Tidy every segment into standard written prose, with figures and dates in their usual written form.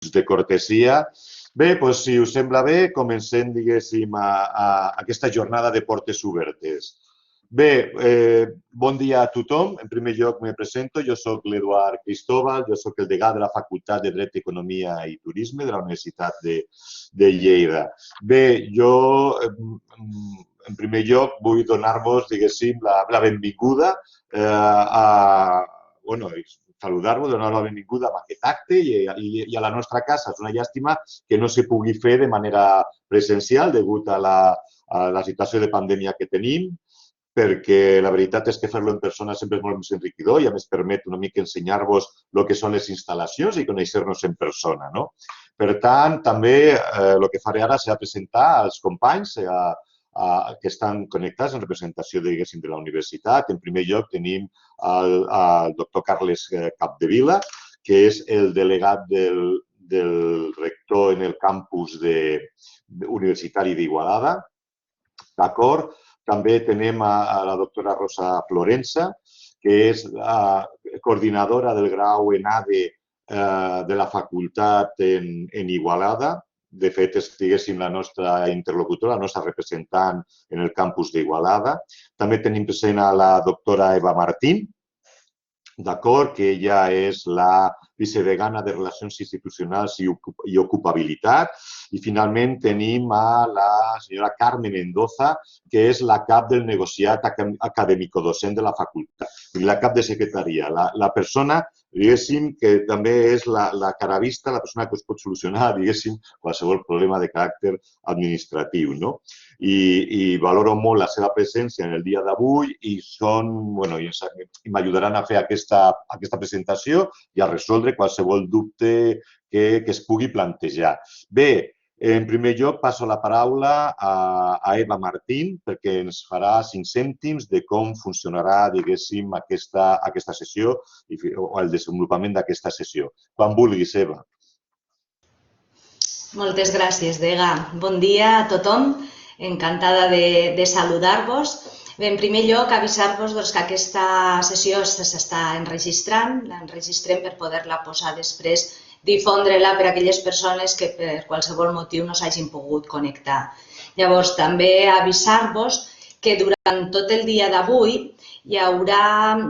minuts de cortesia. Bé, doncs, si us sembla bé, comencem, diguéssim, aquesta jornada de portes obertes. Bé, bon dia a tothom. En primer lloc me presento. Jo soc l'Eduard Cristóbal, jo soc el degà de la Facultat de Dret, Economia i Turisme de la Universitat de Lleida. Bé, jo en primer lloc vull donar-vos, diguéssim, la benvinguda saludar-vos, donar la benvinguda a aquest acte i a la nostra casa. És una llàstima que no se pugui fer de manera presencial degut a la situació de pandèmia que tenim, perquè la veritat és que fer-lo en persona sempre és molt més enriquidor i a més permet una mica ensenyar-vos el que són les instal·lacions i conèixer-nos en persona. Per tant, també el que faré ara serà presentar als companys que estan connectats en representació, diguéssim, de la universitat. En primer lloc tenim el doctor Carles Capdevila, que és el delegat del rector en el campus universitari d'Igualada. D'acord? També tenim a la doctora Rosa Florensa, que és la coordinadora del grau en ADE de la facultat en Igualada. De fet, és, diguéssim, la nostra interlocutora, la nostra representant en el campus d'Igualada. També tenim present a la doctora Eva Martín, d'acord, que ella és la vicedegana de Relacions Institucionals i Ocupabilitat. I finalment tenim a la senyora Carme Mendoza, que és la cap del negociat acadèmico-docent de la facultat, la cap de secretaria, la persona, diguéssim, que també és la cara vista, la persona que us pot solucionar, diguéssim, qualsevol problema de caràcter administratiu. I valoro molt la seva presència en el dia d'avui i m'ajudaran a fer aquesta presentació i a resoldre qualsevol dubte que es pugui plantejar. Bé, en primer lloc passo la paraula a Eva Martín perquè ens farà 5 cèntims de com funcionarà, diguéssim, aquesta sessió o el desenvolupament d'aquesta sessió. Quan vulguis, Eva. Moltes gràcies, Dega. Bon dia a tothom. Encantada de saludar-vos. En primer lloc, avisar-vos que aquesta sessió s'està enregistrant. L'enregistrem per poder-la posar després, difondre-la per a aquelles persones que per qualsevol motiu no s'hagin pogut connectar. Llavors, també avisar-vos que durant tot el dia d'avui hi haurà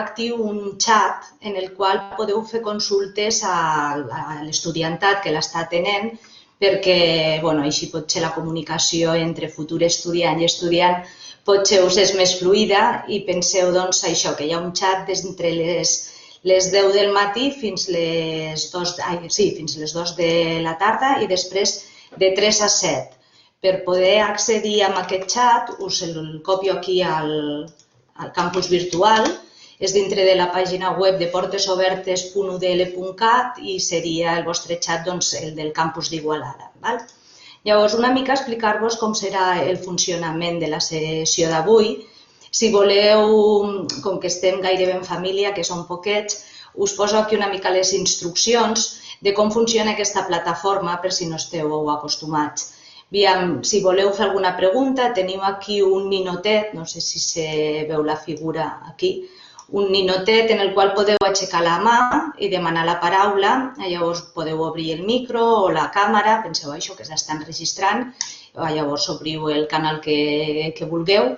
actiu un xat en el qual podeu fer consultes a l'estudiantat que l'està atenent perquè així potser la comunicació entre futur estudiant i estudiant potser us és més fluida i penseu això, que hi ha un xat d'entre les 10 del matí fins les 2 de la tarda i després de 3 a 7. Per poder accedir a aquest xat us el copio aquí al campus virtual. És dintre de la pàgina web de portesobertes.udl.cat i seria el vostre xat el del campus d'Igualada. Llavors, una mica explicar-vos com serà el funcionament de la sessió d'avui. Si voleu, com que estem gairebé en família, que som poquets, us poso aquí una mica les instruccions de com funciona aquesta plataforma per si no esteu acostumats. Si voleu fer alguna pregunta, teniu aquí un ninotet, no sé si se veu la figura aquí, un ninotet en el qual podeu aixecar la mà i demanar la paraula. Llavors podeu obrir el micro o la càmera, penseu això que s'està enregistrant, llavors obriu el canal que vulgueu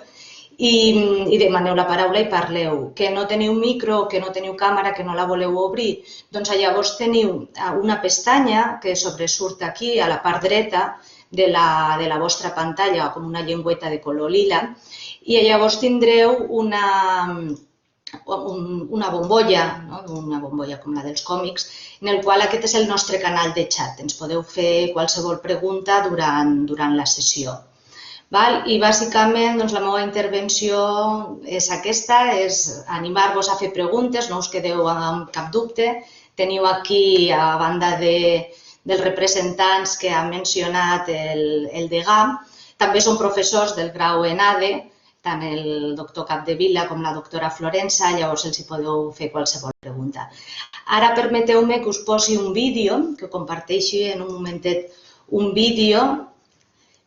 i demaneu la paraula i parleu. Que no teniu micro, que no teniu càmera, que no la voleu obrir, doncs llavors teniu una pestanya que sobresurt aquí a la part dreta de la vostra pantalla, com una llengüeta de color lila, i llavors tindreu una bombolla com la dels còmics, en el qual aquest és el nostre canal de xat. Ens podeu fer qualsevol pregunta durant la sessió. I bàsicament la meva intervenció és aquesta, és animar-vos a fer preguntes, no us quedeu amb cap dubte. Teniu aquí, a banda dels representants que ha mencionat el degà, també són professors del grau en ADE, tant el doctor Capdevila com la doctora Florensa, llavors els hi podeu fer qualsevol pregunta. Ara permeteu-me que us posi un vídeo, que comparteixi en un momentet un vídeo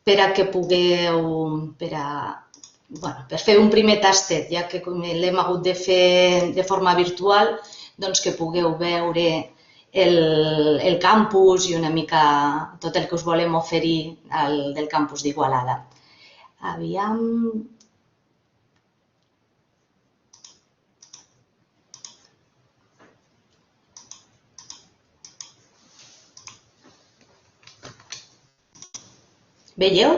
per a que pugueu, per fer un primer tastet, ja que l'hem hagut de fer de forma virtual, doncs que pugueu veure el campus i una mica tot el que us volem oferir del campus d'Igualada. Aviam... Veieu?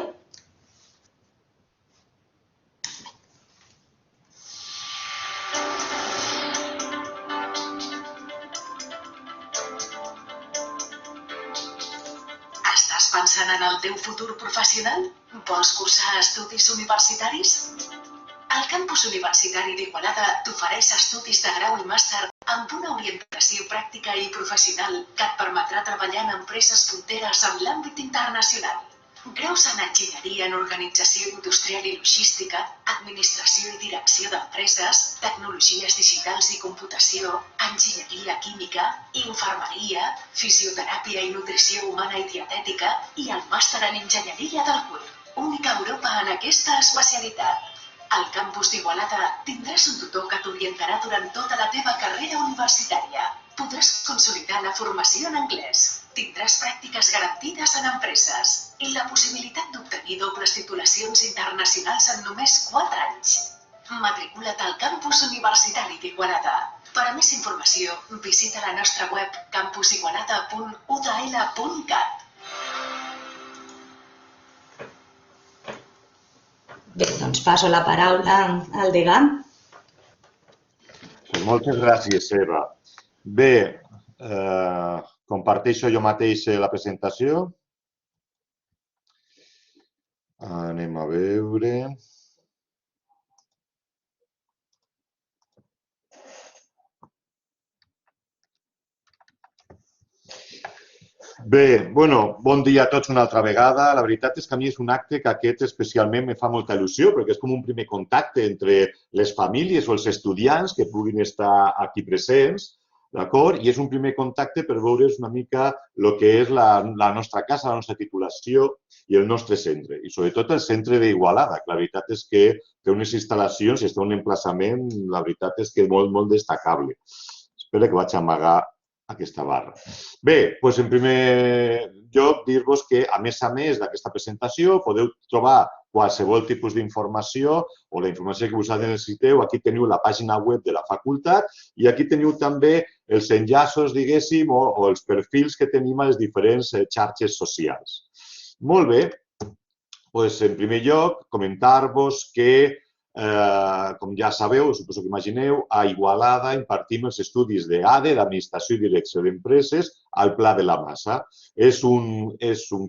Estàs pensant en el teu futur professional? Vols cursar estudis universitaris? El campus universitari d'Igualada t'ofereix estudis de grau i màster amb una orientació pràctica i professional que et permetrà treballar en empreses punteres en l'àmbit internacional. Graus en enginyeria en organització industrial i logística, administració i direcció d'empreses, tecnologies digitals i computació, enginyeria química, infermeria, fisioteràpia i nutrició humana i dietètica i el màster en enginyeria del cuir, única a Europa en aquesta especialitat. Al campus d'Igualada tindràs un tutor que t'orientarà durant tota la teva carrera universitària. Podràs consolidar la formació en anglès. Tindràs pràctiques garantides en empreses i la possibilitat d'obtenir dobles titulacions internacionals en només 4 anys. Matricula't al campus universitari d'Igualada. Per a més informació, visita la nostra web campusigualada.udl.cat. Bé, doncs passo la paraula al degà. Moltes gràcies, Eva. Bé, comparteixo jo mateix la presentació. Anem a veure. Bé, bon dia a tots una altra vegada. La veritat és que a mi és un acte que aquest especialment me fa molta il·lusió perquè és com un primer contacte entre les famílies o els estudiants que puguin estar aquí presents, d'acord? I és un primer contacte per veure's una mica el que és la nostra casa, la nostra titulació i el nostre centre. I sobretot el centre d'Igualada, que la veritat és que té unes instal·lacions i està un emplaçament, la veritat és que molt destacable. Espera que vaig amagar aquesta barra. Bé, doncs en primer lloc dir-vos que, a més d'aquesta presentació, podeu trobar qualsevol tipus d'informació o la informació que vosaltres necessiteu. Aquí teniu la pàgina web de la facultat i aquí teniu també els enllaços, diguéssim, o els perfils que tenim a les diferents xarxes socials. Molt bé, doncs en primer lloc, comentar-vos que com ja sabeu, suposo que imagineu, a Igualada impartim els estudis d'ADE, d'Administració i Direcció d'Empreses, al Pla de la Massa. És un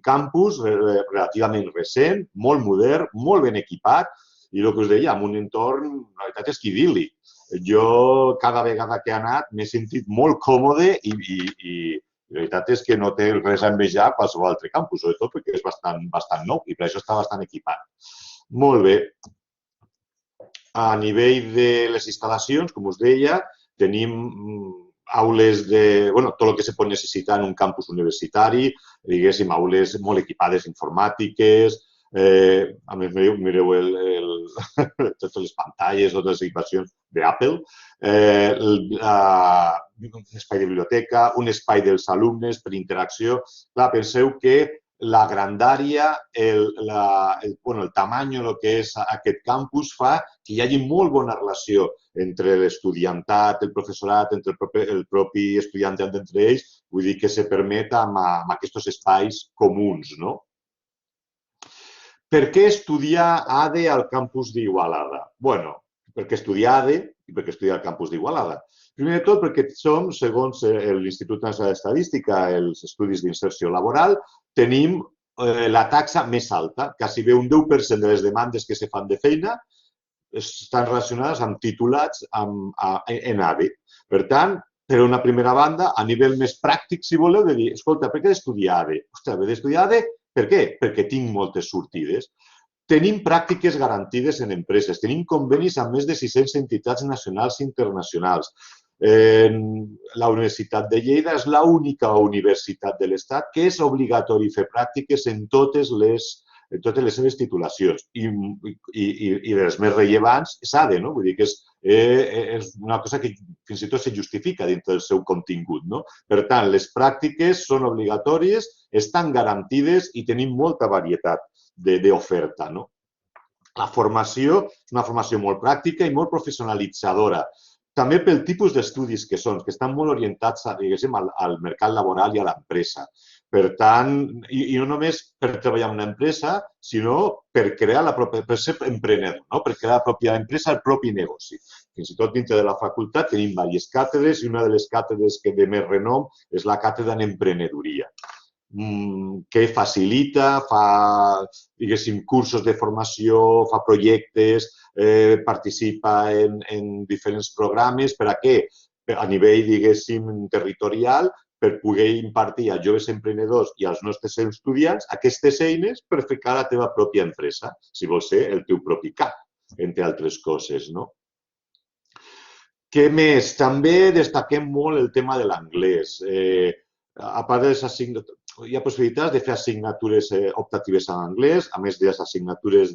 campus relativament recent, molt modern, molt ben equipat i el que us deia, amb un entorn, la veritat és que idíl·lic. Jo cada vegada que he anat m'he sentit molt còmode i la veritat és que no té res a envejar a qualsevol altre campus, sobretot perquè és bastant nou i per això està bastant equipat. Molt bé. A nivell de les instal·lacions, com us deia, tenim aules de... tot el que se pot necessitar en un campus universitari, diguéssim, aules molt equipades informàtiques, a més, mireu totes les pantalles, totes les equipacions d'Apple, un espai de biblioteca, un espai dels alumnes per interacció. Clar, penseu que la grandària, el tamany, el que és aquest campus, fa que hi hagi molt bona relació entre l'estudiantat, el professorat, entre el propi estudiantat entre ells, vull dir que se permet amb aquests espais comuns, no? Per què estudiar ADE al campus d'Igualada? Bé, per què estudiar ADE i per què estudiar al campus d'Igualada? Primer de tot perquè som, segons l'Institut Nacional d'Estadística, els estudis d'inserció laboral, tenim la taxa més alta. Quasi bé un 10% de les demandes que se fan de feina estan relacionades amb titulats en ADE. Per tant, per una primera banda, a nivell més pràctic, si voleu, de dir, escolta, per què d'estudiar ADE? Ostres, he d'estudiar ADE, per què? Perquè tinc moltes sortides. Tenim pràctiques garantides en empreses, tenim convenis amb més de 600 entitats nacionals i internacionals. La Universitat de Lleida és l'única universitat de l'Estat que és obligatori fer pràctiques en totes les totes les seves titulacions. I les més rellevants s'ha no? Vull dir que és una cosa que fins i tot se justifica dintre del seu contingut, no? Per tant, les pràctiques són obligatòries, estan garantides i tenim molta varietat d'oferta, no? La formació és una formació molt pràctica i molt professionalitzadora. També pel tipus d'estudis que són, que estan molt orientats, diguéssim, al mercat laboral i a l'empresa. Per tant, i no només per treballar en una empresa, sinó per ser emprenedor, no? Per crear la pròpia empresa, el propi negoci. Fins i tot dintre de la facultat tenim diverses càtedres i una de les càtedres que de més renom és la càtedra en emprenedoria, que facilita, fa, diguéssim, cursos de formació, fa projectes, participa en diferents programes per a què? A nivell, diguéssim, territorial, per poder impartir a joves emprenedors i als nostres estudiants aquestes eines per fer la teva pròpia empresa, si vols ser el teu propi cap, entre altres coses, no? Què més? També destaquem molt el tema de l'anglès. A part de les assignatures, hi ha possibilitats de fer assignatures optatives en anglès, a més de les assignatures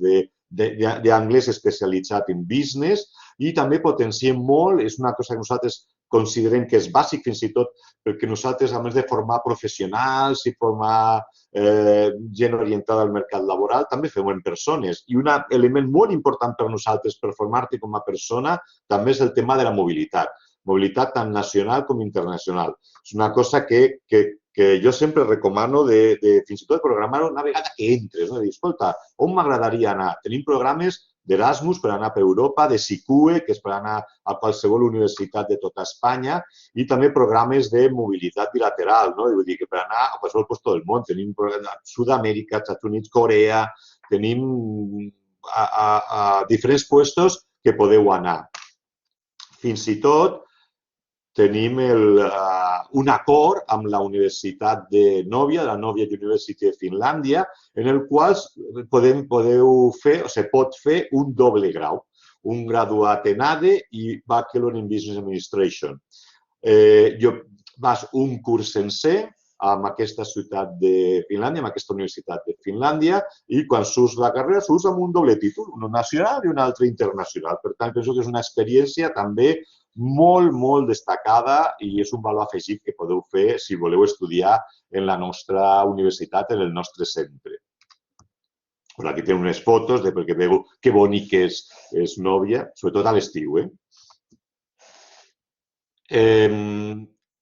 d'anglès especialitzat en business, i també potenciem molt, és una cosa que nosaltres considerem que és bàsic fins i tot perquè nosaltres, a més de formar professionals i formar gent orientada al mercat laboral, també fem en persones. I un element molt important per nosaltres per formar-te com a persona també és el tema de la mobilitat. Mobilitat tant nacional com internacional. És una cosa que jo sempre recomano de fins i tot programar-ho una vegada que entres. No? Dir, escolta, on m'agradaria anar? Tenim programes d'Erasmus per anar per Europa, de SICUE, que és per anar a qualsevol universitat de tota Espanya, i també programes de mobilitat bilateral, no? Vull dir que per anar a qualsevol lloc del món. Tenim Sud-amèrica, Estats Units, Corea, tenim a diferents llocs que podeu anar. Fins i tot tenim un acord amb la Universitat de Novia, la Novia University de Finlàndia, en el qual se pot fer un doble grau, un graduat en ADE i Bachelor in Business Administration. Vas un curs sencer amb aquesta ciutat de Finlàndia, amb aquesta universitat de Finlàndia, i quan surts la carrera surts amb un doble títol, un nacional i un altre internacional. Per tant, penso que és una experiència també molt, molt destacada i és un valor afegit que podeu fer si voleu estudiar en la nostra universitat, en el nostre centre. Aquí tenim unes fotos perquè veieu que bonic és Novia, sobretot a l'estiu.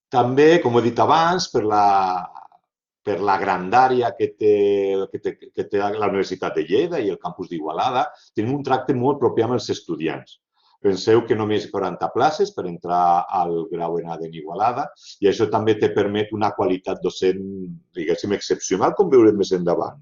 També, com he dit abans, per la grandària que té la Universitat de Lleida i el campus d'Igualada, tenim un tracte molt propi amb els estudiants. Penseu que només hi ha 40 places per entrar al grau en ADE en Igualada i això també te permet una qualitat docent, diguéssim, excepcional, com veurem més endavant.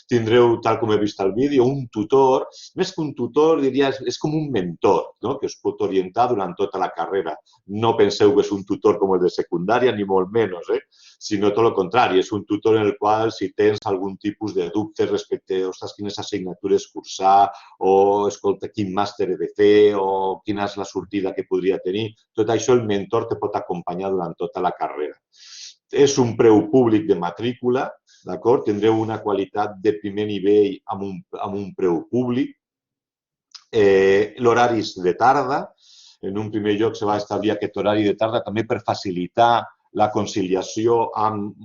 Tindreu, tal com he vist al vídeo, un tutor. Més que un tutor, diria, és com un mentor que us pot orientar durant tota la carrera. No penseu que és un tutor com el de secundària, ni molt menys, sinó tot el contrari. És un tutor en el qual, si tens algun tipus de dubte respecte a quines assignatures cursar o, escolta, quin màster he de fer o quina és la sortida que podria tenir. Tot això el mentor te pot acompanyar durant tota la carrera. És un preu públic de matrícula, d'acord? Tindreu una qualitat de primer nivell amb un preu públic. L'horari és de tarda. En un primer lloc se va establir aquest horari de tarda també per facilitar la conciliació amb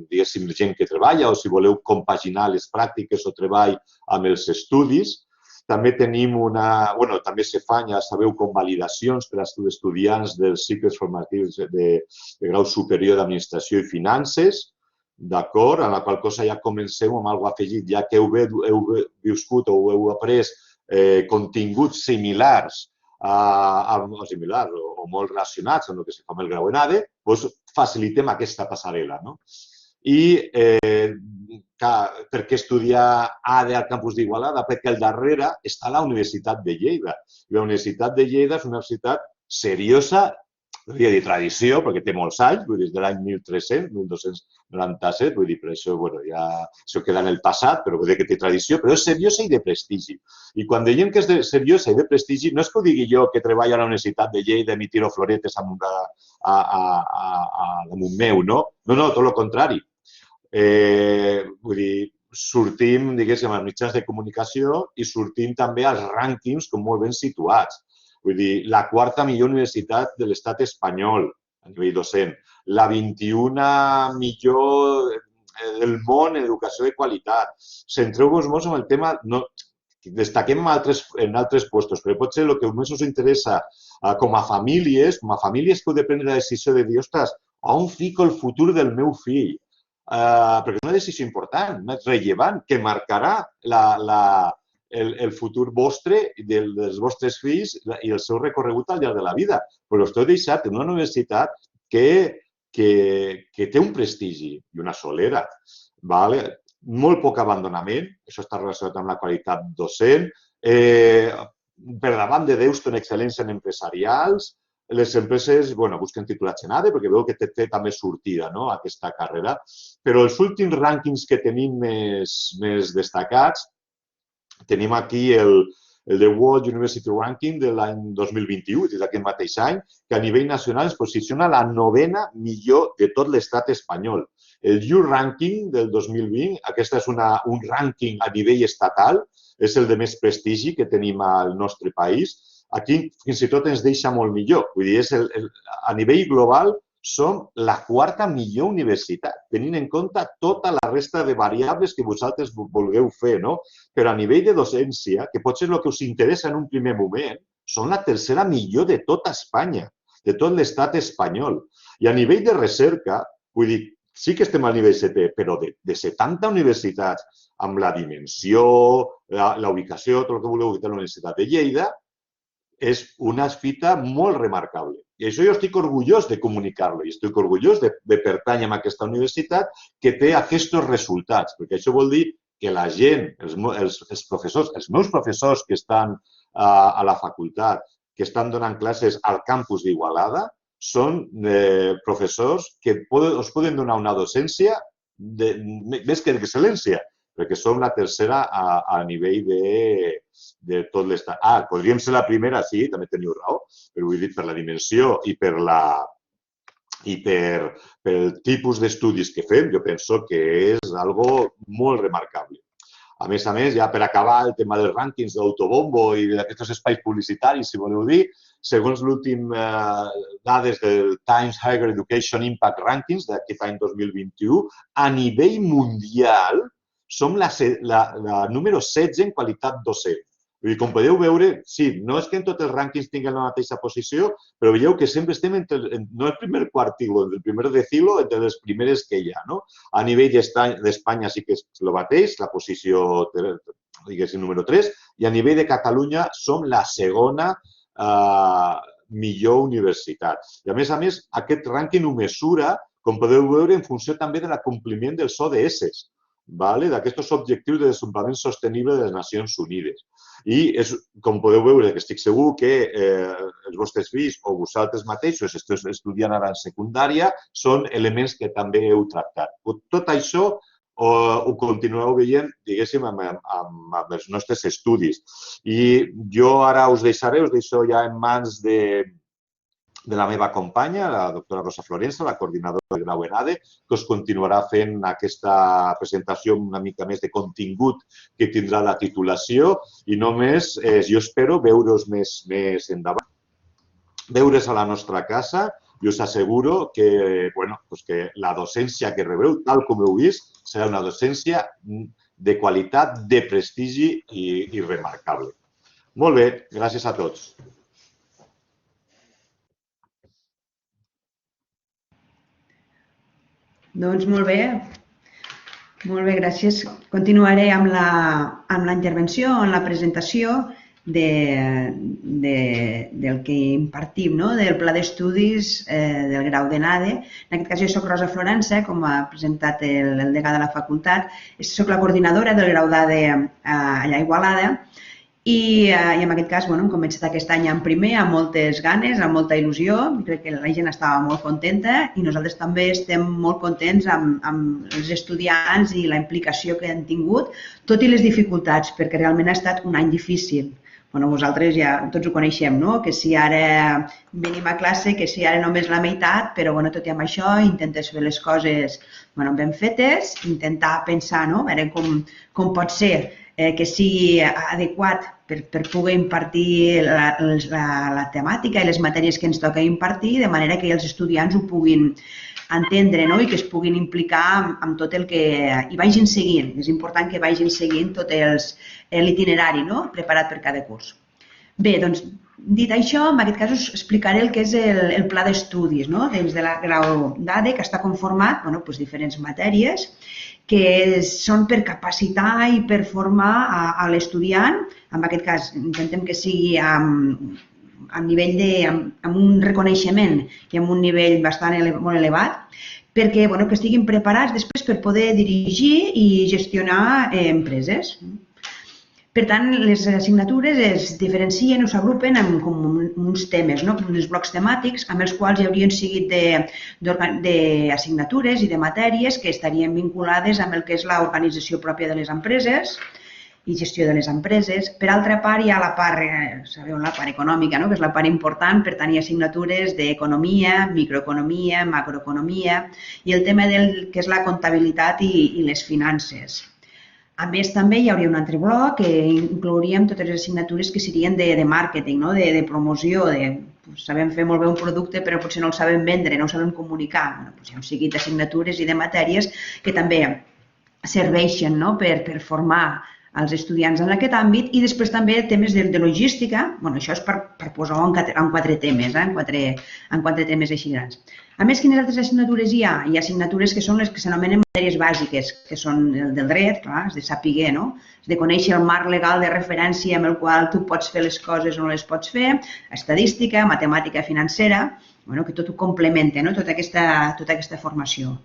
diguéssim, gent que treballa o si voleu compaginar les pràctiques o treball amb els estudis. També tenim també se fan, ja sabeu, convalidacions per als estudiants dels cicles formatius de grau superior d'Administració i Finances, d'acord? En la qual cosa ja comenceu amb alguna cosa afegit, ja que heu viscut o heu après continguts similars o molt relacionats amb el que se fa amb el grau en ADE, doncs facilitem aquesta passarel·la. I per què estudiar ADE al campus d'Igualada? Perquè al darrere està la Universitat de Lleida. La Universitat de Lleida és una universitat seriosa, no hauria de dir tradició, perquè té molts anys, des de l'any 1297, vull dir, per això ja això queda en el passat, però vull dir que té tradició, però és seriosa i de prestigi. I quan diem que és seriosa i de prestigi, no és que ho digui jo que treballo a la Universitat de Lleida i m'hi tiro floretes damunt meu, no? No, tot el contrari. Vull dir, sortim, diguéssim, als mitjans de comunicació i sortim també als rànquings com molt ben situats. Vull dir, la quarta millor universitat de l'estat espanyol a nivell docent, la 21a millor del món en educació de qualitat. Centreu-vos molt en el tema, no, destaquem en altres puestos, però potser el que més us interessa com a famílies que heu de prendre la decisió de dir, ostres, on fico el futur del meu fill? Perquè és una decisió important, rellevant, que marcarà el futur vostre, dels vostres fills i el seu recorregut al llarg de la vida. Però us heu deixat en una universitat que té un prestigi i una solera. Molt poc abandonament, això està relacionat amb la qualitat docent. Per davant de Deusto en excel·lència en empresarials. Les empreses busquen titulats en ADE perquè veu que té també sortida aquesta carrera. Però els últims rànquings que tenim més destacats, tenim aquí el The World University Ranking de l'any 2021, des d'aquest mateix any, que a nivell nacional es posiciona la 9a millor de tot l'estat espanyol. El U Ranking del 2020, aquest és un rànquing a nivell estatal, és el de més prestigi que tenim al nostre país. Aquí fins i tot ens deixa molt millor. Vull dir, a nivell global som la quarta millor universitat, tenint en compte tota la resta de variables que vosaltres vulgueu fer, no? Però a nivell de docència, que potser és el que us interessa en un primer moment, són la tercera millor de tota Espanya, de tot l'estat espanyol. I a nivell de recerca, vull dir, sí que estem al nivell 7è, però de 70 universitats, amb la dimensió, la ubicació, tot el que vulgueu que té la Universitat de Lleida, és una fita molt remarcable. I això jo estic orgullós de comunicar-lo i estic orgullós de pertànyer a aquesta universitat que té aquests resultats, perquè això vol dir que la gent, els professors, els meus professors que estan a la facultat, que estan donant classes al campus d'Igualada, són professors que us poden donar una docència més que d'excel·lència, perquè som la tercera a nivell de tot l'estat. Podríem ser la primera, sí, també teniu raó, però vull dir, per la dimensió i per el tipus d'estudis que fem, jo penso que és algo molt remarcable. A més, ja per acabar el tema dels rànquings d'autobombo i d'aquests espais publicitaris, si voleu dir, segons l'últim dades del Times Higher Education Impact Rankings d'aquest any 2021, a nivell mundial som la número 16 en qualitat docent. Com podeu veure, sí, no és que en tots els rànquings tinguin la mateixa posició, però veieu que sempre estem no el primer quartilo, el primer decilo, entre les primeres que hi ha. A nivell d'Espanya sí que és el mateix, la posició, diguéssim, número 3, i a nivell de Catalunya som la segona millor universitat. I a més, aquest rànquing ho mesura, com podeu veure, en funció també de l'acompliment dels ODS, d'aquests objectius de desenvolupament sostenible de les Nacions Unides. I, com podeu veure, que estic segur que els vostres fills o vosaltres mateixos, esteu estudiant ara en secundària, són elements que també heu tractat. Tot això ho continueu veient, diguéssim, amb els nostres estudis. I jo ara us deixo ja en mans de la meva companya, la doctora Rosa Florensa, la coordinadora de grau en ADE, que us continuarà fent aquesta presentació amb una mica més de contingut que tindrà la titulació i només jo espero veure's més endavant, veure's a la nostra casa i us asseguro que la docència que rebreu, tal com heu vist, serà una docència de qualitat, de prestigi i remarcable. Molt bé, gràcies a tots. Doncs molt bé, gràcies. Continuaré amb la intervenció, amb la presentació del que impartim, del pla d'estudis del grau d'ENADE. En aquest cas jo soc Rosa Florensa, com ha presentat el degà de la facultat. Soc la coordinadora del grau d'ADE allà a Igualada. I en aquest cas hem començat aquest any en primer, amb moltes ganes, amb molta il·lusió. Crec que la gent estava molt contenta i nosaltres també estem molt contents amb els estudiants i la implicació que han tingut, tot i les dificultats, perquè realment ha estat un any difícil. vosaltres ja tots ho coneixem, no? Que si ara venim a classe, que si ara només la meitat, però tot i amb això intentes fer les coses ben fetes, intentar pensar, no? A veure com pot ser que sigui adequat per poder impartir la temàtica i les matèries que ens toca impartir, de manera que els estudiants ho puguin entendre, no? I que es puguin implicar amb tot el que hi vagin seguint. És important que vagin seguint tot l'itinerari, no? Preparat per cada curs. Bé, doncs, dit això, en aquest cas us explicaré el que és el pla d'estudis, no? Dins de la grau d'ADE, que està conformat per diferents matèries que són per capacitar i per formar a l'estudiant. En aquest cas, intentem que sigui amb un reconeixement i amb un nivell molt elevat, perquè que estiguin preparats després per poder dirigir i gestionar empreses. Per tant, les assignatures es diferencien o s'agrupen en uns temes, uns blocs temàtics, amb els quals hi haurien seguit d'assignatures i de matèries que estarien vinculades amb el que és l'organització pròpia de les empreses i gestió de les empreses. Per altra part, hi ha la part, sabeu, la part econòmica, que és la part important. Per tant, hi ha assignatures d'economia, microeconomia, macroeconomia i el tema que és la comptabilitat i les finances. A més, també hi hauria un altre bloc que inclouríem totes les assignatures que serien de màrqueting, de promoció, sabem fer molt bé un producte però potser no el sabem vendre, no el sabem comunicar. Hi ha un seguit d'assignatures i de matèries que també serveixen per formar als estudiants en aquest àmbit i després també temes de logística. Això és per posar-ho en 4 temes, en 4 temes així grans. A més, quines altres assignatures hi ha? Hi ha assignatures que són les que s'anomenen matèries bàsiques, que són el del dret, clar, és de saber, és de conèixer el marc legal de referència amb el qual tu pots fer les coses o no les pots fer, estadística, matemàtica financera, que tot ho complementa, tota aquesta formació.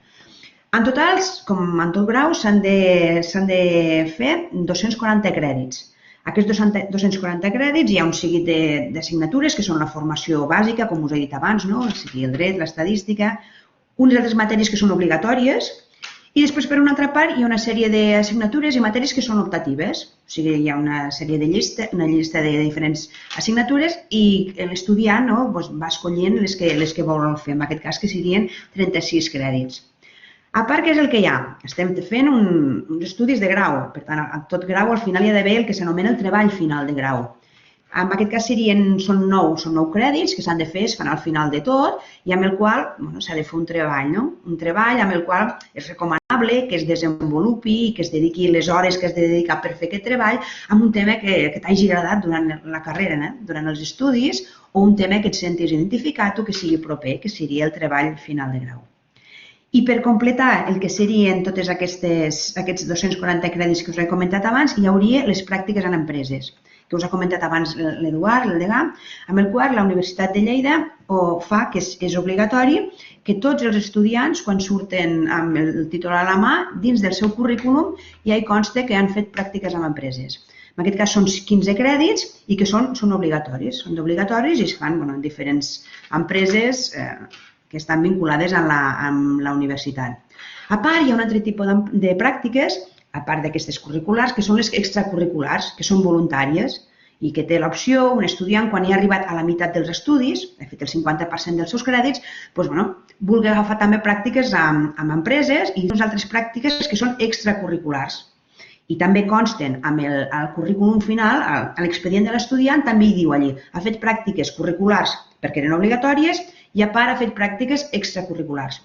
En total, com en tot grau, s'han de fer 240 crèdits. Aquests 240 crèdits hi ha un seguit d'assignatures que són la formació bàsica, com us he dit abans, el dret, l'estadística, unes altres matèries que són obligatòries i després, per una altra part, hi ha una sèrie d'assignatures i matèries que són optatives. O sigui, hi ha una llista de diferents assignatures i l'estudiant va escollint les que vol fer, en aquest cas que serien 36 crèdits. A part, què és el que hi ha? Estem fent uns estudis de grau. Per tant, a tot grau al final hi ha d'haver el que s'anomena el treball final de grau. En aquest cas són 9 crèdits que s'han de fer, es fan al final de tot i amb el qual s'ha de fer un treball. Un treball amb el qual és recomanable que es desenvolupi i que es dediqui les hores que has de dedicar per fer aquest treball amb un tema que t'hagi agradat durant la carrera, durant els estudis, o un tema que et sentis identificat o que sigui proper, que seria el treball final de grau. I per completar el que serien tots aquests 240 crèdits que us he comentat abans, hi hauria les pràctiques en empreses, que us ha comentat abans l'Eduard, el degà, amb el qual la Universitat de Lleida fa que és obligatori que tots els estudiants, quan surten amb el títol a la mà, dins del seu currículum ja hi consta que han fet pràctiques en empreses. En aquest cas són 15 crèdits i que són obligatoris. Són obligatoris i es fan en diferents empreses que estan vinculades amb la universitat. A part, hi ha un altre tipus de pràctiques, a part d'aquestes curriculars, que són les extracurriculars, que són voluntàries i que té l'opció, un estudiant, quan hi ha arribat a la meitat dels estudis, ha fet el 50% dels seus crèdits, vulgui agafar també pràctiques amb empreses i unes altres pràctiques que són extracurriculars. I també consten amb el currículum final, a l'expedient de l'estudiant, també hi diu allí, ha fet pràctiques curriculars perquè eren obligatòries i a part ha fet pràctiques extracurriculars.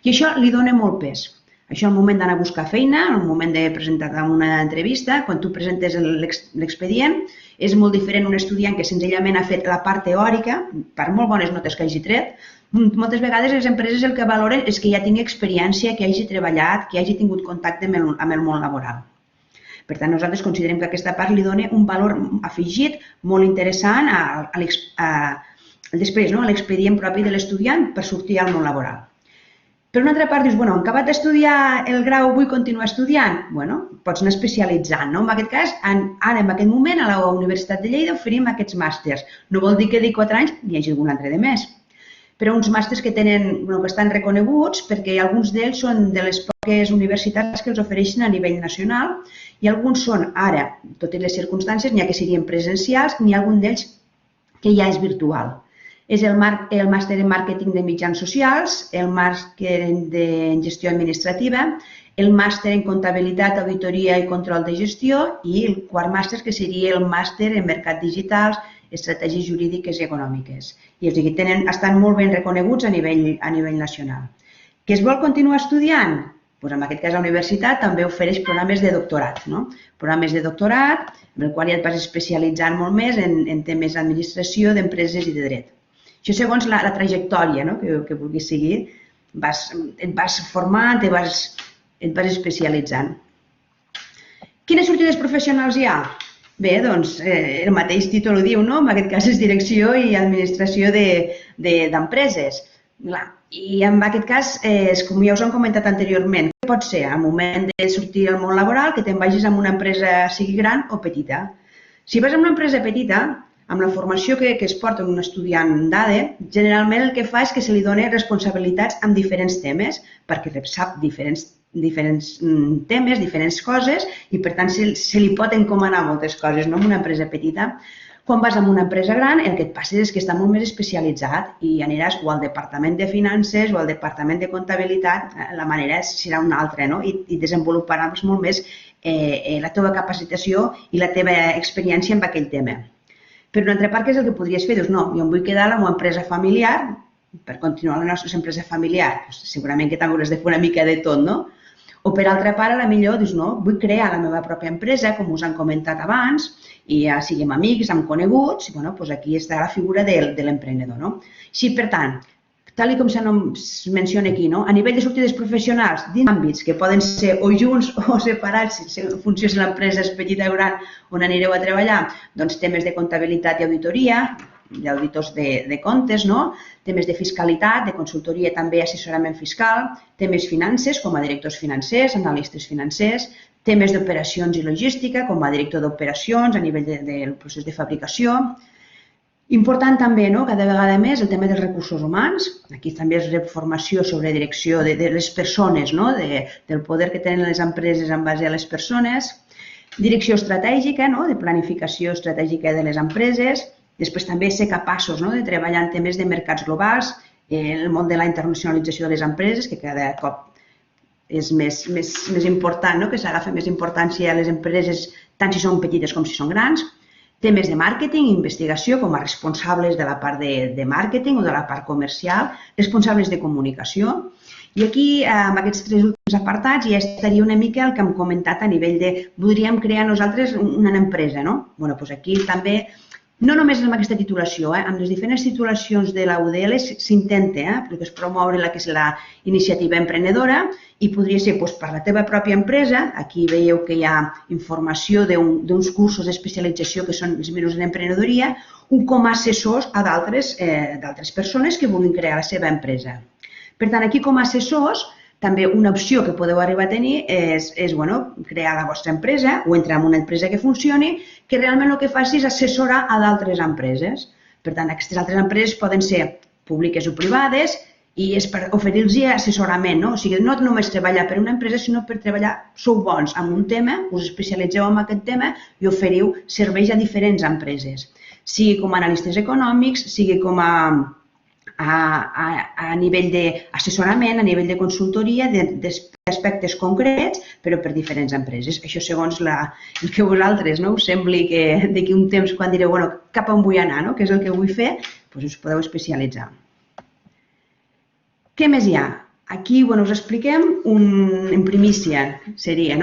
I això li dona molt pes. Això al moment d'anar a buscar feina, al moment de presentar una entrevista, quan tu presentes l'expedient, és molt diferent un estudiant que senzillament ha fet la part teòrica, per molt bones notes que hagi tret. Moltes vegades les empreses el que valoren és que ja tingui experiència, que hagi treballat, que hagi tingut contacte amb el món laboral. Per tant, nosaltres considerem que aquesta part li dona un valor afegit molt interessant després, a l'expedient propi de l'estudiant per sortir al món laboral. Per una altra part, dius, en acabat d'estudiar el grau vull continuar estudiant? Pots anar especialitzant. En aquest cas, ara en aquest moment a la Universitat de Lleida oferim aquests màsters. No vol dir que d'aquí 4 anys n'hi hagi algun altre de més. però uns màsters que estan reconeguts perquè alguns d'ells són de les poques universitats que els ofereixen a nivell nacional i alguns són ara, totes les circumstàncies, n'hi ha que serien presencials, n'hi ha algun d'ells que ja és virtual. És el màster en màrqueting de mitjans socials, el màster en gestió administrativa, el màster en comptabilitat, auditoria i control de gestió i el quart màster que seria el màster en mercat digitals, estratègies jurídiques i econòmiques. I els que estan molt ben reconeguts a nivell nacional. Que es vol continuar estudiant? Doncs en aquest cas la universitat també ofereix programes de doctorat. Programes de doctorat en el qual ja et vas especialitzant molt més en temes d'administració, d'empreses i de dret. Això segons la trajectòria que vulguis seguir, et vas formant, et vas especialitzant. Quines sortides professionals hi ha? Bé, doncs el mateix títol ho diu, no? En aquest cas és direcció i administració d'empreses. I en aquest cas, com ja us hem comentat anteriorment, què pot ser? Al moment de sortir al món laboral, que te'n vagis a una empresa sigui gran o petita. Si vas a una empresa petita, amb la formació que es porta un estudiant d'ADE, generalment el que fa és que se li dona responsabilitats en diferents temes, perquè sap diferents temes, diferents coses, i per tant se li pot encomanar moltes coses en una empresa petita. Quan vas a una empresa gran, el que et passa és que està molt més especialitzat i aniràs o al departament de finances o al departament de comptabilitat, la manera serà una altra, i desenvoluparàs molt més la teva capacitació i la teva experiència en aquell tema. Per una altra part, què és el que podries fer? Dius, no, jo em vull quedar a la meva empresa familiar per continuar la nostra empresa familiar. Segurament que t'hauràs de fer una mica de tot, no? O per altra part, potser dius, no, vull crear la meva pròpia empresa, com us han comentat abans, i ja siguem amics, amb coneguts, i doncs aquí està la figura de l'emprenedor. Sí, per tant, tal com se menciona aquí, a nivell de sortides professionals, dins àmbits que poden ser o junts o separats, en funció si l'empresa és petita o gran, on anireu a treballar, doncs temes de comptabilitat i auditoria, d'auditors de comptes, temes de fiscalitat, de consultoria, també assessorament fiscal, temes finances, com a directors financers, analistes financers, temes d'operacions i logística, com a director d'operacions a nivell del procés de fabricació. Important també, cada vegada més, el tema dels recursos humans. Aquí també és formació sobre direcció de les persones, del poder que tenen les empreses en base a les persones. Direcció estratègica, de planificació estratègica de les empreses. Després també ser capaços de treballar en temes de mercats globals, en el món de la internacionalització de les empreses, que cada cop és més important, que s'agafa més importància a les empreses, tant si són petites com si són grans. Temes de màrqueting i investigació com a responsables de la part de màrqueting o de la part comercial, responsables de comunicació. I aquí, amb aquests tres últims apartats, ja estaria una mica el que hem comentat a nivell de voldríem crear nosaltres una empresa. Doncs aquí també, no només amb aquesta titulació, amb les diferents titulacions de la UDL s'intenta, el que és promoure la que és la iniciativa emprenedora, i podria ser per la teva pròpia empresa. Aquí veieu que hi ha informació d'uns cursos d'especialització que són els menús d'emprenedoria, o com a assessors a d'altres persones que vulguin crear la seva empresa. Per tant, aquí com a assessors, també una opció que podeu arribar a tenir és crear la vostra empresa o entrar en una empresa que funcioni, que realment el que faci és assessorar a d'altres empreses. Per tant, aquestes altres empreses poden ser públiques o privades i és per oferir-los assessorament. O sigui, no només treballar per una empresa, sinó per treballar, sou bons en un tema, us especialitzeu en aquest tema i oferiu serveis a diferents empreses. Sigui com a analistes econòmics, sigui com a nivell d'assessorament, a nivell de consultoria, d'aspectes concrets, però per diferents empreses. Això segons el que vosaltres us sembli que d'aquí un temps, quan direu cap on vull anar, què és el que vull fer, us podeu especialitzar. Què més hi ha? Aquí us expliquem, en primícia seria,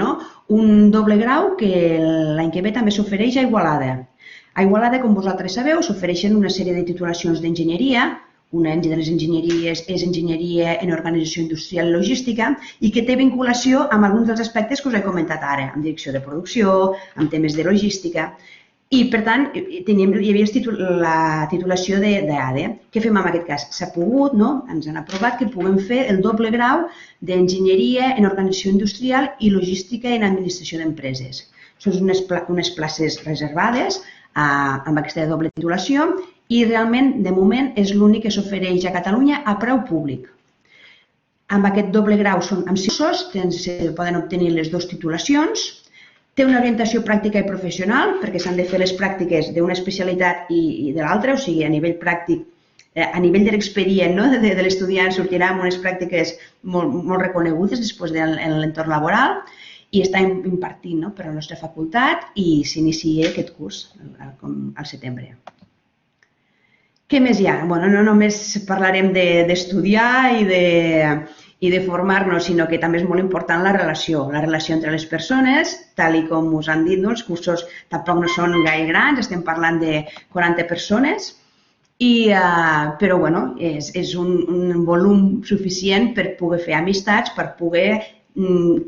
un doble grau que l'any que ve també s'ofereix a Igualada. A Igualada, com vosaltres sabeu, s'ofereixen una sèrie de titulacions d'enginyeria. Una de les enginyeries és enginyeria en organització industrial i logística i que té vinculació amb alguns dels aspectes que us he comentat ara, amb direcció de producció, amb temes de logística. I, per tant, hi havia la titulació d'ADE. Què fem en aquest cas? S'ha pogut, ens han aprovat que puguem fer el doble grau d'enginyeria en organització industrial i logística en administració d'empreses. Són unes places reservades amb aquesta doble titulació i realment, de moment, és l'únic que s'ofereix a Catalunya a preu públic. Amb aquest doble grau són amb 6 cursos, se poden obtenir les dues titulacions. Té una orientació pràctica i professional, perquè s'han de fer les pràctiques d'una especialitat i de l'altra, o sigui, a nivell pràctic, a nivell de l'expedient de l'estudiant sortirà amb unes pràctiques molt reconegudes després de l'entorn laboral i està impartint per la nostra facultat i s'inicia aquest curs al setembre. Què més hi ha? No només parlarem d'estudiar i de formar-nos, sinó que també és molt important la relació entre les persones, tal com us han dit, els cursos tampoc no són gaire grans, estem parlant de 40 persones, però és un volum suficient per poder fer amistats, per poder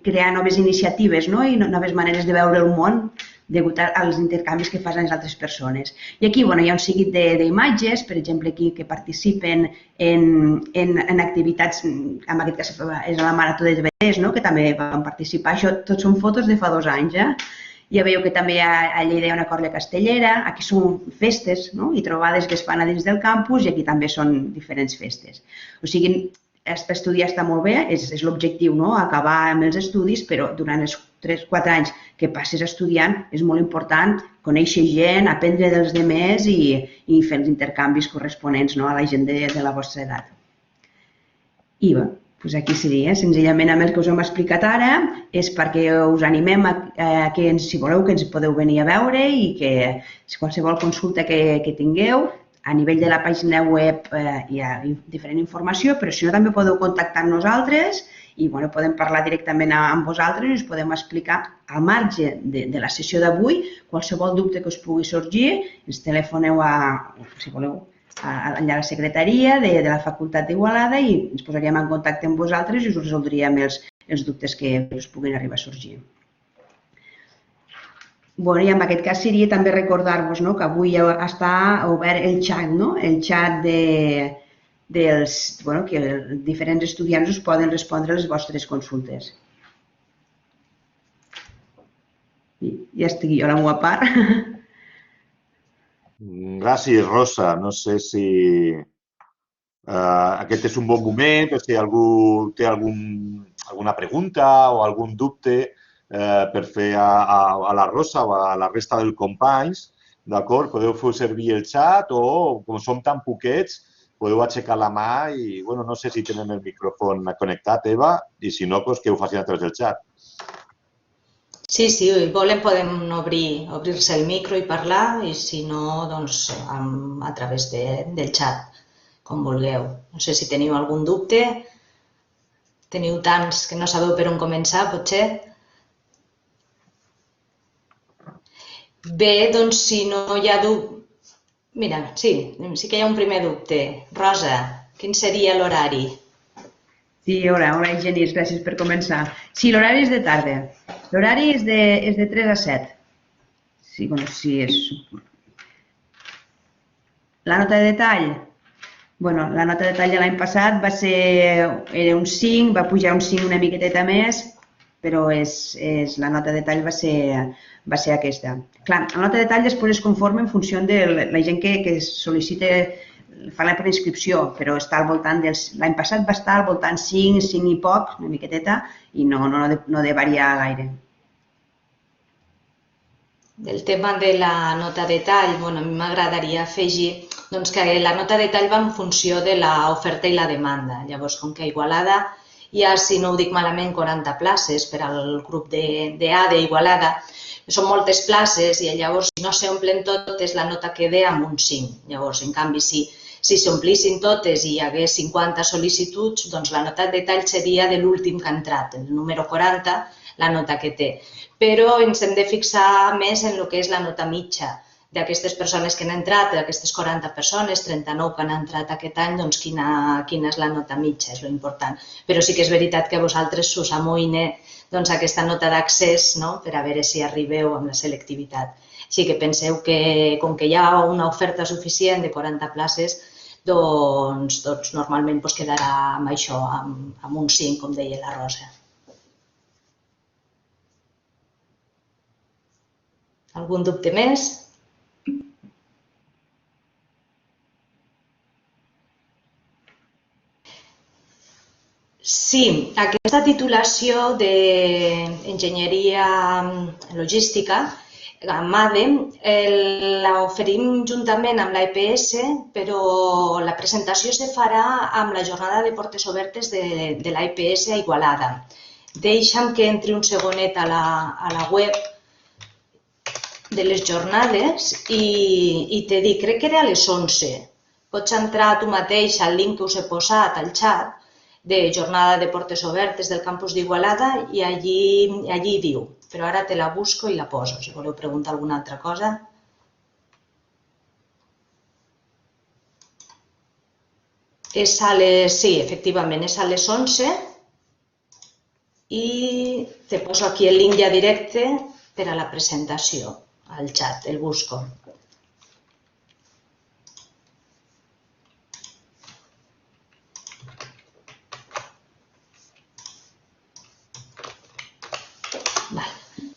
crear noves iniciatives i noves maneres de veure el món degut als intercanvis que fan les altres persones. I aquí hi ha un seguit d'imatges, per exemple, aquí que participen en activitats, en aquest cas és la Marató de TV3, que també van participar. Això tot són fotos de fa 2 anys. Ja veieu que també a Lleida hi ha una corlla castellera, aquí són festes i trobades que es fan a dins del campus i aquí també són diferents festes. O sigui, estudiar està molt bé, és l'objectiu, acabar amb els estudis, però durant els 3-4 anys que passes estudiant és molt important conèixer gent, aprendre dels altres i fer els intercanvis corresponents a la gent de la vostra edat. I bé, aquí seria, senzillament amb el que us hem explicat ara, és perquè us animem a que, si voleu, que ens podeu venir a veure i que qualsevol consulta que tingueu, a nivell de la pàgina web hi ha diferent informació, però si no també podeu contactar amb nosaltres i podem parlar directament amb vosaltres i us podem explicar al marge de la sessió d'avui qualsevol dubte que us pugui sorgir. Ens telefoneu, si voleu, a la secretaria de la Facultat d'Igualada i ens posaríem en contacte amb vosaltres i us resoldríem els dubtes que us puguin arribar a sorgir. I en aquest cas seria també recordar-vos que avui està obert el xat dels que els diferents estudiants us poden respondre les vostres consultes. Ja estic jo a la meva part. Gràcies, Rosa. No sé si aquest és un bon moment, si algú té alguna pregunta o algun dubte per fer a la Rosa o a la resta dels companys, d'acord? Podeu fer servir el xat o, com som tan poquets, podeu aixecar la mà i, no sé si tenen el micròfon connectat, Eva, i si no, que ho facin a través del xat. Sí, si volen podem obrir-se el micro i parlar i si no, doncs a través del xat, com vulgueu. No sé si teniu algun dubte, teniu tants que no sabeu per on començar, potser. Bé, doncs si no hi ha dubte... Mira, sí que hi ha un primer dubte. Rosa, quin seria l'horari? Sí, hola Genís, gràcies per començar. Sí, l'horari és de tarda. L'horari és de 3 a 7. Sí, sí, és... La nota de detall? La nota de detall de l'any passat era un 5, va pujar un 5 una miqueteta més, però la nota de detall va ser aquesta. Clar, la nota de detall després es conforma en funció de la gent que sol·licita, fa la preinscripció, però està al voltant l'any passat va estar al voltant 5 i poc, una miqueteta, i no de variar gaire. Del tema de la nota de tall, a mi m'agradaria afegir que la nota de tall va en funció de l'oferta i la demanda. Llavors, com que a Igualada hi ha, si no ho dic malament, 40 places per al grup d'A d'Igualada, són moltes places i llavors si no s'omplen totes la nota queda amb un 5. Llavors, en canvi, si s'omplissin totes i hi hagués 50 sol·licituds, doncs la nota de tall seria de l'últim que ha entrat, el número 40, la nota que té. Però ens hem de fixar més en el que és la nota mitja d'aquestes persones que han entrat, d'aquestes 40 persones, 39 que han entrat aquest any, doncs quina és la nota mitja, és l'important. Però sí que és veritat que vosaltres us amoïne aquesta nota d'accés per a veure si arribeu amb la selectivitat. Així que penseu que com que hi ha una oferta suficient de 40 places, doncs normalment quedarà amb això, amb un 5, com deia la Rosa. Algun dubte més? Sí, aquesta titulació d'enginyeria logística, amb ADE, l'oferim juntament amb l'EPS, però la presentació se farà amb la jornada de portes obertes de l'EPS a Igualada. Deixa'm que entri un segonet a la web de les jornades i te dic, crec que era a les 11. Pots entrar tu mateix al link que us he posat al xat de jornada de portes obertes del campus d'Igualada i allí diu, però ara te la busco i la poso, si voleu preguntar alguna altra cosa. Sí, efectivament, és a les 11 i te poso aquí el link ja directe per a la presentació, al xat, el busco.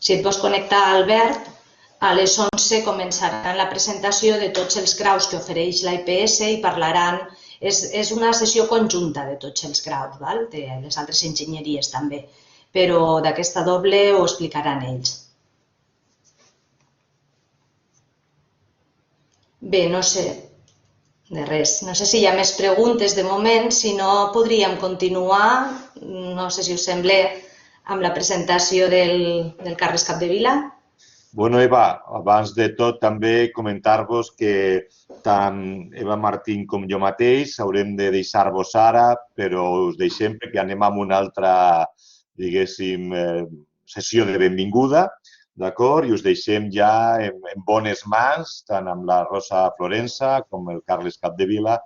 Si et vols connectar, Albert, a les 11 començaran la presentació de tots els graus que ofereix l'EPS i parlaran. És una sessió conjunta de tots els graus, de les altres enginyeries també, però d'aquesta doble ho explicaran ells. Bé, no sé, de res. No sé si hi ha més preguntes de moment, si no podríem continuar, no sé si us sembla, amb la presentació del Carles Capdevila. Bueno, Eva, abans de tot també comentar-vos que tant Eva Martín com jo mateix haurem de deixar-vos ara, però us deixem perquè anem amb una altra, diguéssim, sessió de benvinguda, d'acord? I us deixem ja en bones mans, tant amb la Rosa Florença com el Carles Capdevila,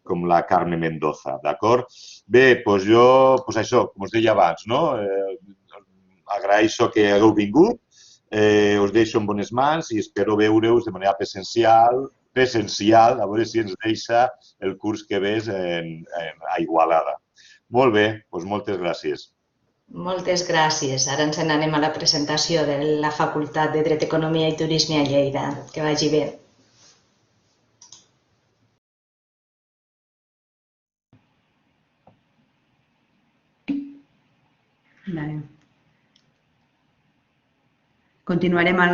com la Carme Mendoza, d'acord? Bé, doncs jo, això, com us deia abans, no? Agraeixo que hagueu vingut, us deixo en bones mans i espero veure-us de manera presencial, a veure si ens deixa el curs que ve a Igualada. Molt bé, doncs moltes gràcies. Moltes gràcies. Ara ens n'anem a la presentació de la Facultat de Dret, Economia i Turisme a Lleida. Que vagi bé. Continuarem en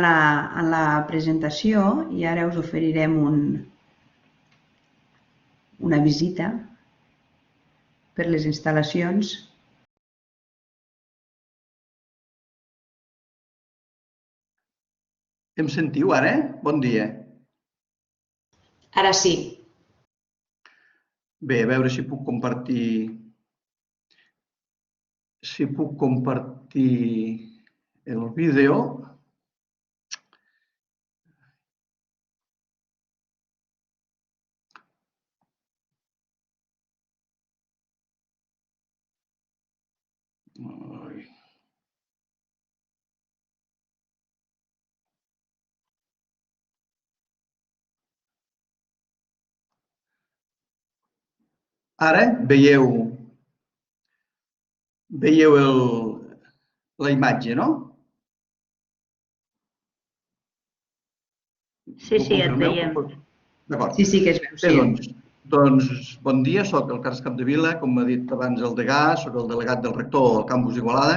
la presentació i ara us oferirem una visita per les instal·lacions. Em sentiu ara? Bon dia. Ara sí. Bé, a veure si puc compartir... el vídeo. Ara veieu la imatge, no? Sí, et veiem. D'acord. Sí, que es veu, sí. Doncs bon dia, soc el Carles Capdevila, com m'ha dit abans el degà, soc el delegat del rector del campus d'Igualada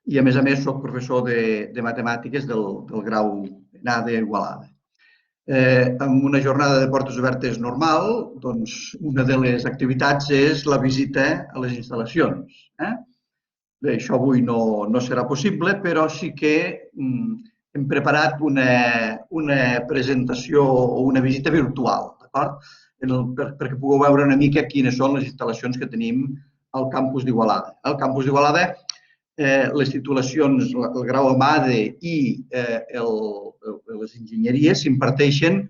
i a més soc professor de matemàtiques del grau ADE Igualada. Amb una jornada de portes obertes normal, doncs una de les activitats és la visita a les instal·lacions. Bé, això avui no serà possible, però sí que hem preparat una presentació o una visita virtual, d'acord? Perquè pugueu veure una mica quines són les instal·lacions que tenim al campus d'Igualada. Al campus d'Igualada, les titulacions, el grau AMADE i les enginyeries s'imparteixen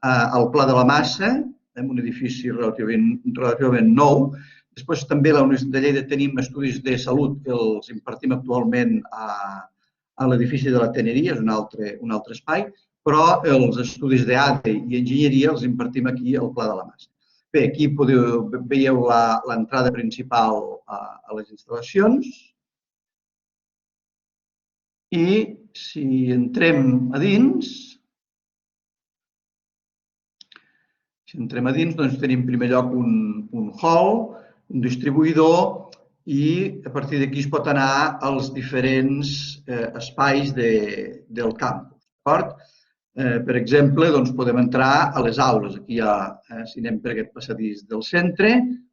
al Pla de la Massa, en un edifici relativament nou. Després també a la Universitat de Lleida tenim estudis de salut que els impartim actualment a l'edifici de la Teneria, és un altre espai, però els estudis d'ADE i enginyeria els impartim aquí al Pla de la Massa. Bé, aquí veieu l'entrada principal a les instal·lacions i si entrem a dins, doncs tenim en primer lloc un hall, un distribuïdor i a partir d'aquí es pot anar als diferents espais del campus. D'acord? Per exemple, doncs podem entrar a les aules. Aquí hi ha, si anem per aquest passadís del centre,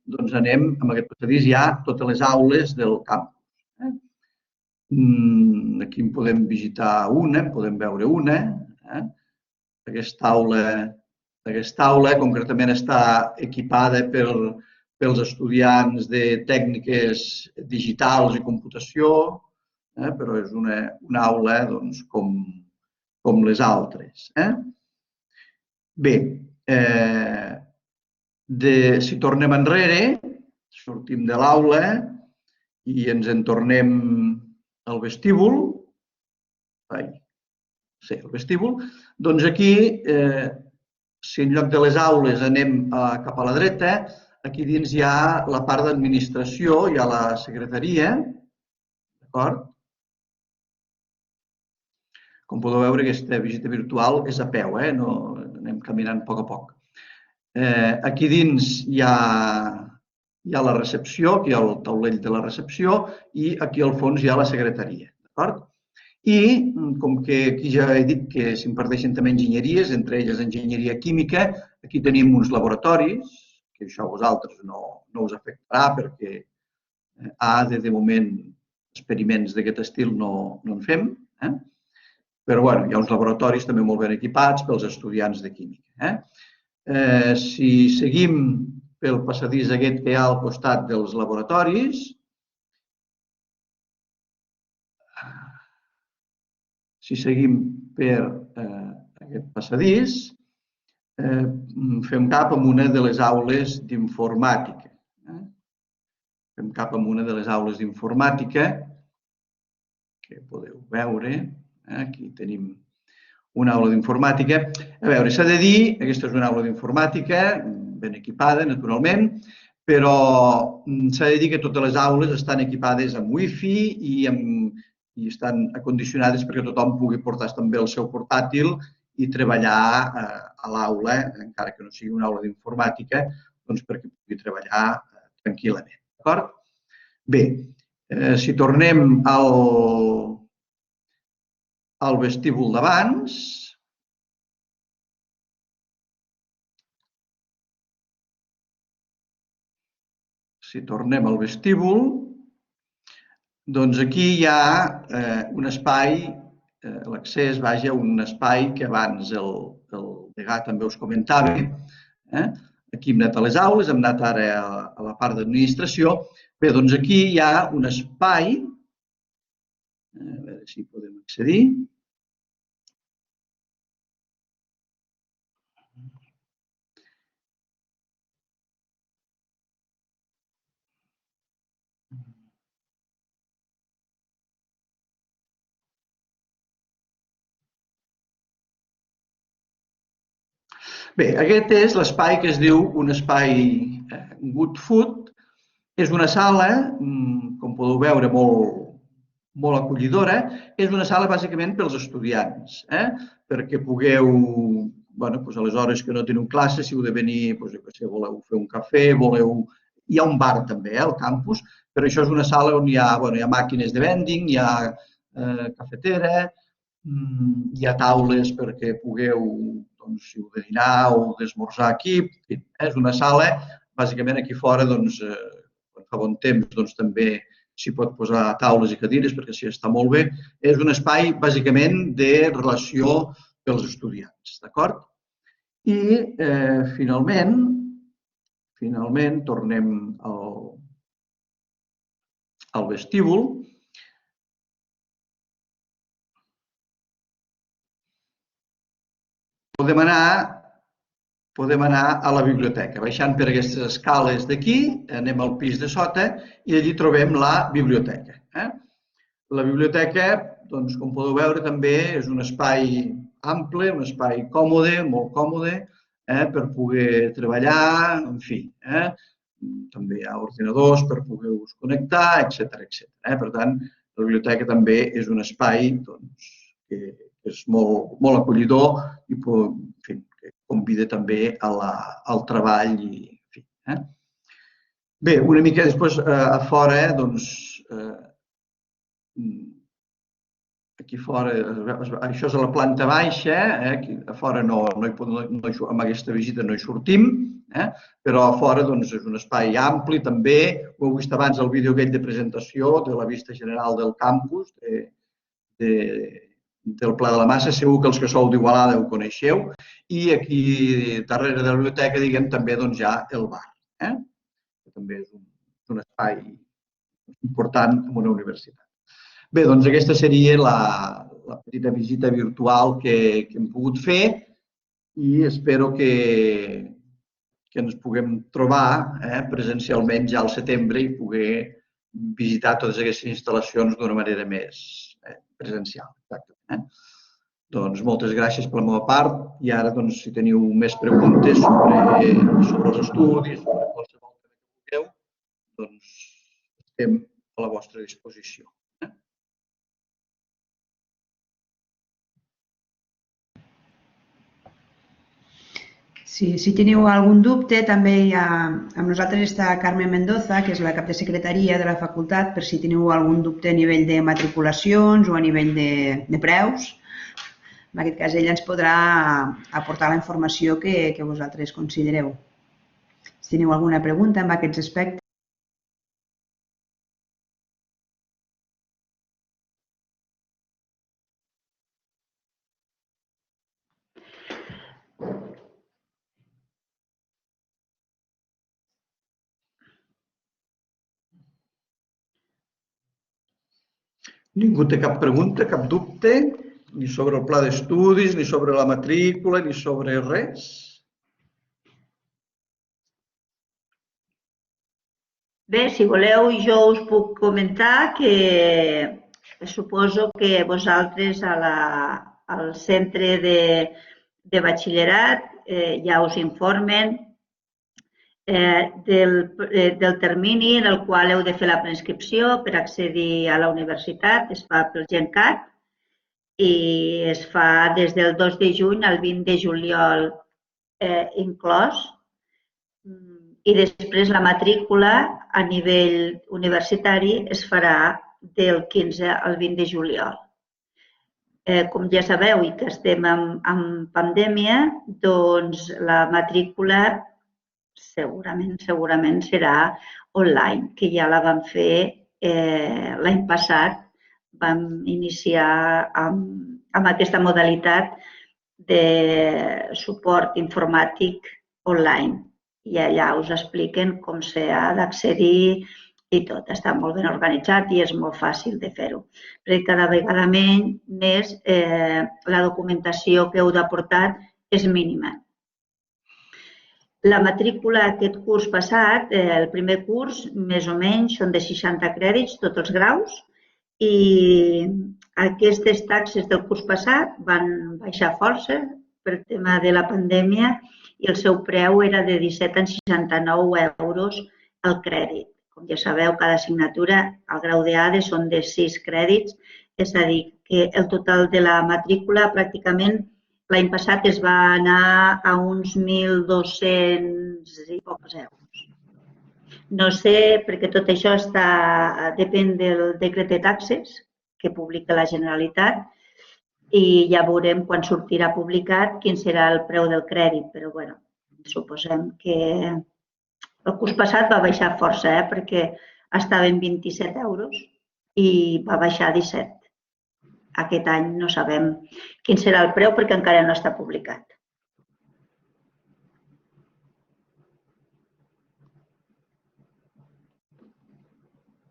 doncs anem amb aquest passadís hi ha totes les aules del campus. Aquí en podem visitar una, en podem veure una. Aquesta aula concretament està equipada pels estudiants de tècniques digitals i computació, però és una aula doncs, com les altres. Bé, si tornem enrere, sortim de l'aula i ens en tornem al vestíbul, el vestíbul, doncs aquí, si en lloc de les aules anem cap a la dreta, aquí dins hi ha la part d'administració, hi ha la secretaria, d'acord? Com podeu veure, aquesta visita virtual és a peu, no anem caminant a poc. Aquí dins hi ha la recepció, aquí hi ha el taulell de la recepció i aquí al fons hi ha la secretaria, d'acord? I com que aquí ja he dit que s'imparteixen també enginyeries, entre elles enginyeria química, aquí tenim uns laboratoris, que això a vosaltres no us afectarà perquè de moment experiments d'aquest estil no en fem, però hi ha uns laboratoris també molt ben equipats pels estudiants de química. Si seguim pel passadís aquest que hi ha al costat dels laboratoris, si seguim per aquest passadís, fem cap a una de les aules d'informàtica. Fem cap a una de les aules d'informàtica que podeu veure. Aquí tenim una aula d'informàtica. A veure, s'ha de dir, aquesta és una aula d'informàtica, ben equipada, naturalment, però s'ha de dir que totes les aules estan equipades amb wifi i estan acondicionades perquè tothom pugui portar també el seu portàtil i treballar a l'aula, encara que no sigui una aula d'informàtica, doncs perquè pugui treballar tranquil·lament. D'acord? Bé, si tornem al vestíbul d'abans, si tornem al vestíbul, doncs aquí hi ha un espai, l'accés, vaja, un espai que abans el degà també us comentava. Aquí hem anat a les aules, hem anat ara a la part d'administració. Bé, doncs aquí hi ha un espai, a veure si podem accedir. Bé, aquest és l'espai que es diu un espai Good Food. És una sala, com podeu veure, molt acollidora. És una sala bàsicament pels estudiants, perquè pugueu, a les hores que no teniu classe, si heu de venir, voleu fer un cafè, hi ha un bar també al campus, però això és una sala on hi ha màquines de vending, hi ha cafetera, hi ha taules perquè pugueu, si heu de dinar o d'esmorzar aquí. És una sala, bàsicament aquí fora, quan fa bon temps, també s'hi pot posar taules i cadires perquè s'hi està molt bé. És un espai, bàsicament, de relació pels estudiants, d'acord? I, finalment, tornem al vestíbul. Podem anar a la biblioteca. Baixant per aquestes escales d'aquí, anem al pis de sota i allí trobem la biblioteca. La biblioteca, com podeu veure, també és un espai ample, un espai còmode, molt còmode, per poder treballar, en fi. També hi ha ordinadors per poder-vos connectar, etc. Per tant, la biblioteca també és un espai que és molt acollidor i que convida també al treball. Bé, una mica després a fora, doncs, aquí fora, això és a la planta baixa, aquí a fora amb aquesta visita no hi sortim, però a fora doncs, és un espai ampli també, ho heu vist abans el vídeo aquell de presentació de la vista general del campus, del Pla de la Massa, segur que els que sou d'Igualada ho coneixeu, i aquí darrere de la biblioteca, diguem, també doncs, hi ha el bar, que també és un espai important en una universitat. Bé, doncs aquesta seria la petita visita virtual que hem pogut fer i espero que ens puguem trobar presencialment ja al setembre i poder visitar totes aquestes instal·lacions d'una manera més presencial. Exactament. Doncs moltes gràcies per la meva part i ara, doncs, si teniu més preguntes sobre els estudis, sobre qualsevol tema que vulgueu, doncs estem a la vostra disposició. Si teniu algun dubte, també amb nosaltres està Carme Mendoza, que és la cap de secretaria de la facultat, per si teniu algun dubte a nivell de matriculacions o a nivell de preus. En aquest cas, ella ens podrà aportar la informació que vosaltres considereu. Si teniu alguna pregunta en aquests aspectes. Ningú té cap pregunta, cap dubte, ni sobre el pla d'estudis, ni sobre la matrícula, ni sobre res? Bé, si voleu, jo us puc comentar que suposo que vosaltres al centre de batxillerat ja us informen del termini en el qual heu de fer la preinscripció per accedir a la universitat. Es fa pel GenCat i es fa des del 2 de juny al 20 de juliol inclòs. I després la matrícula a nivell universitari es farà del 15 al 20 de juliol. Com ja sabeu i que estem en pandèmia, doncs la matrícula segurament serà online, que ja la vam fer l'any passat. Vam iniciar amb aquesta modalitat de suport informàtic online i allà us expliquen com s'ha d'accedir i tot. Està molt ben organitzat i és molt fàcil de fer-ho. Perquè cada vegada més la documentació que heu d'aportar és mínima. La matrícula aquest curs passat, el primer curs, més o menys, són de 60 crèdits, tots els graus, i aquestes taxes del curs passat van baixar força per tema de la pandèmia i el seu preu era de 17 a 69 euros el crèdit. Com ja sabeu, cada assignatura al grau d'ADE són de 6 crèdits, és a dir, que el total de la matrícula pràcticament l'any passat es va anar a uns 1.200 i pocs euros. No sé, perquè tot això depèn del decret de taxes que publica la Generalitat i ja veurem quan sortirà publicat quin serà el preu del crèdit, però bueno, suposem que el curs passat va baixar força, perquè estava en 27 euros i va baixar a 17. Aquest any no sabem quin serà el preu perquè encara no està publicat.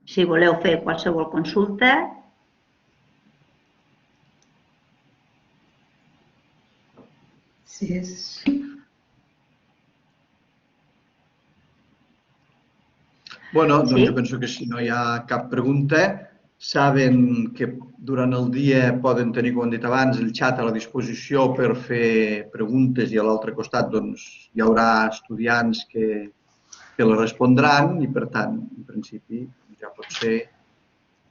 Si voleu fer qualsevol consulta, Bueno, doncs jo penso que si no hi ha cap pregunta, saben que durant el dia poden tenir, com hem dit abans, el xat a la disposició per fer preguntes i a l'altre costat hi haurà estudiants que les respondran i, per tant, en principi, ja potser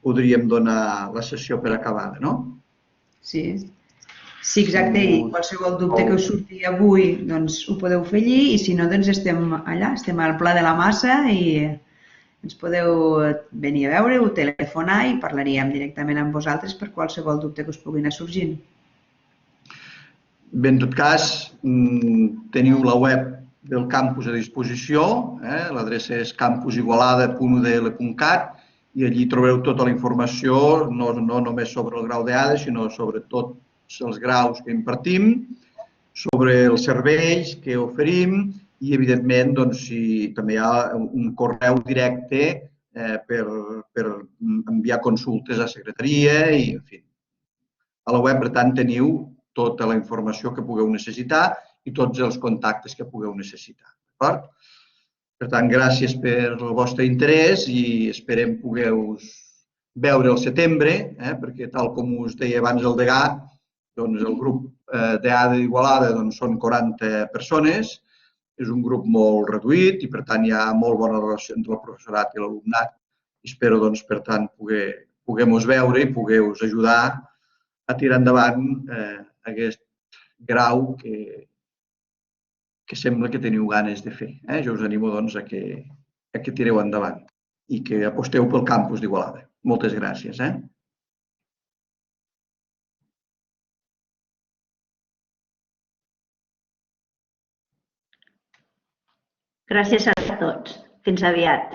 podríem donar la sessió per acabada, no? Sí, exacte. I qualsevol dubte que us surti avui, doncs ho podeu fer allí i si no, doncs estem allà, estem al Pla de la Massa i Ens podeu venir a veure o telefonar i parlaríem directament amb vosaltres per qualsevol dubte que us pugui anar sorgint. Bé, en tot cas, teniu la web del campus a disposició, l'adreça és campusigualada.udl.cat i allí trobeu tota la informació, no només sobre el grau d'EADE, sinó sobre tots els graus que impartim, sobre els serveis que oferim i, evidentment, també hi ha un correu directe per enviar consultes a secretaria i, en fi. A la web, per tant, teniu tota la informació que pugueu necessitar i tots els contactes que pugueu necessitar. D'acord? Per tant, gràcies per el vostre interès i esperem poder-vos veure al setembre, perquè, tal com us deia abans el degà, el grup d'EADE d'Igualada són 40 persones, és un grup molt reduït i, per tant, hi ha molt bona relació entre el professorat i l'alumnat. Espero, per tant, poder-vos veure i poder-vos ajudar a tirar endavant aquest grau que sembla que teniu ganes de fer. Jo us animo a que tireu endavant i que aposteu pel campus d'Igualada. Moltes gràcies. Gràcies a tots. Fins aviat.